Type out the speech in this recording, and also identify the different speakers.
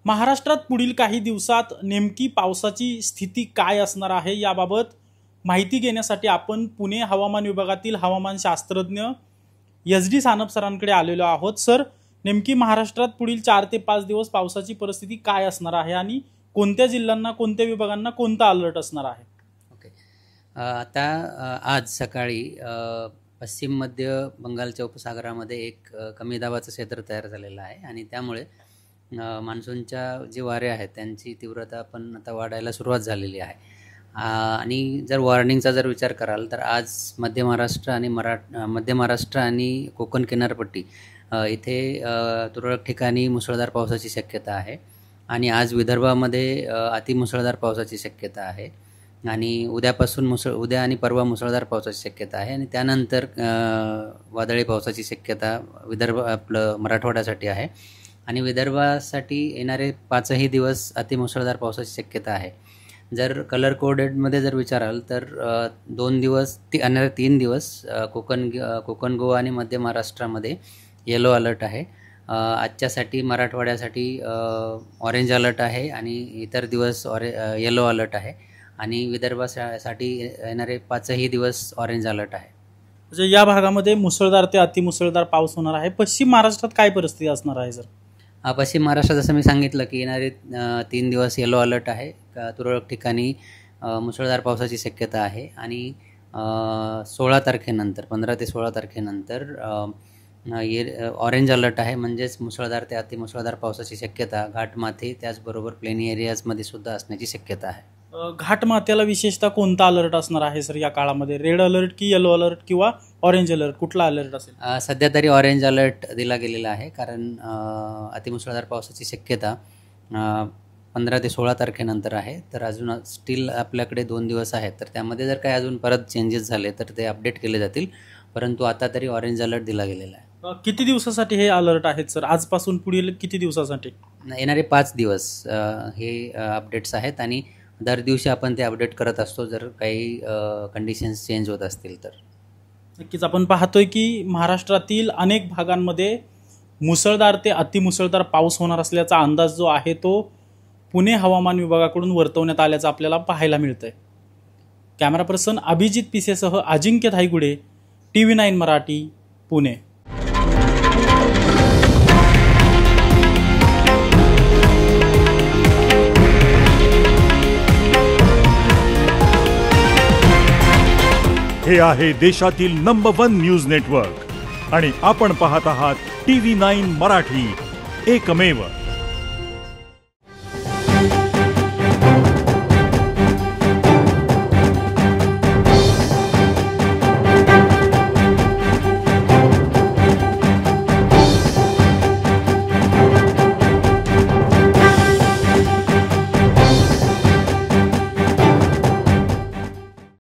Speaker 1: महाराष्ट्रात पुढील काही दिवसात नेमकी पावसाची स्थिती काय असणार आहे याबाबत माहिती घेण्यासाठी आपण पुणे हवामान विभागातील हवामान शास्त्रज्ञ SD सानप सरांकडे आलेलो आहोत। सर, नेमकी महाराष्ट्रात पुढील 4 ते 5 दिवस पावसाची परिस्थिती काय असणार आहे आणि कोणत्या जिल्ह्यांना कोणत्या विभागांना कोणता अलर्ट असणार आहे?
Speaker 2: ओके, आता आज सकाळी पश्चिम मध्य बंगालच्या उपसागरामध्ये एक कमी दाबाचं क्षेत्र तयार झालेलं आहे आणि त्यामुळे मान्सूनच्या जे वारे आहेत त्यांची तीव्रता पण आता वाढायला सुरुवात झालेली आहे। आणि जर वॉर्निंगचा जर विचार कराल तर आज मध्य महाराष्ट्र आणि कोकण किनारपट्टी इथे तुरळक ठिकाणी मुसळधार पावसाची शक्यता आहे आणि आज विदर्भामध्ये अतिमुसळधार पावसाची शक्यता आहे आणि उद्या आणि परवा मुसळधार पावसाची शक्यता आहे आणि त्यानंतर वादळी पावसाची शक्यता मराठवाड्यासाठी आहे आणि विदर्भासाठी येणारे 5ही दिवस अतिमुसळधार पावसाची शक्यता आहे। जर कलर कोडेडमध्ये जर विचाराल तर 2 दिवस येणारे 3 दिवस कोकण गोवा आणि मध्य महाराष्ट्रामध्ये येलो अलर्ट आहे। आजच्यासाठी मराठवाड्यासाठी ऑरेंज अलर्ट आहे आणि इतर दिवस येलो अलर्ट आहे आणि विदर्भासाठी येणारे 5ही दिवस ऑरेंज अलर्ट आहे।
Speaker 1: म्हणजे या भागामध्ये मुसळधार ते अतिमुसळधार पाऊस होणार आहे। पश्चिम महाराष्ट्रात काय परिस्थिती असणार आहे सर?
Speaker 2: पश्चिम महाराष्ट्रात जसं मी सांगितलं की येणारे 3 दिवस येलो अलर्ट आहे। तुरळक ठिकाणी मुसळधार पावसाची शक्यता आहे आणि 16 तारखेनंतर 15 ते 16 तारखेनंतर ऑरेंज अलर्ट आहे, म्हणजेच मुसळधार ते अतिमुसळधार पावसाची शक्यता घाटमाथे त्याचबरोबर प्लेनी एरियाजमध्ये सुद्धा असण्याची शक्यता आहे।
Speaker 1: घाटमाथ्याला विशेषतः कोणता अलर्ट असणार आहे सर या काळामध्ये? रेड अलर्ट की येलो अलर्ट किंवा ऑरेंज अलर्ट, कुठला अलर्ट असेल?
Speaker 2: सध्या तरी ऑरेंज अलर्ट दिला गेलेला आहे कारण अतिमुसळधार पावसाची शक्यता 15 ते 16 तारखेनंतर आहे। तर अजून स्टील आपल्याकडे 2 दिवस आहेत, तर त्यामध्ये जर काही अजून परत चेंजेस झाले तर ते अपडेट केले जातील, परंतु आता तरी ऑरेंज अलर्ट दिला गेलेला आहे।
Speaker 1: किती दिवसासाठी हे अलर्ट आहेत सर? आजपासून पुढील किती दिवसासाठी?
Speaker 2: येणारे 5 दिवस हे अपडेट्स आहेत आणि दर दिवशी आपण ते अपडेट करत असतो जर काही कंडिशन्स चेंज होत असतील तर।
Speaker 1: नक्कीच आपण पाहतोय की महाराष्ट्रातील अनेक भागांमध्ये मुसळधार ते अतिमुसळधार पाऊस होणार असल्याचा अंदाज जो आहे तो पुणे हवामान विभागाकडून वर्तवण्यात आल्याचं आपल्याला पाहायला मिळतंय। कॅमेरा पर्सन अभिजित पिसेसह अजिंक्य धायगुडे, TV9 मराठी, पुणे।
Speaker 3: हे आहे देशातील नंबर 1 न्यूज नेटवर्क आणि आपण पाहत आहात TV9 मराठी, एकमेव।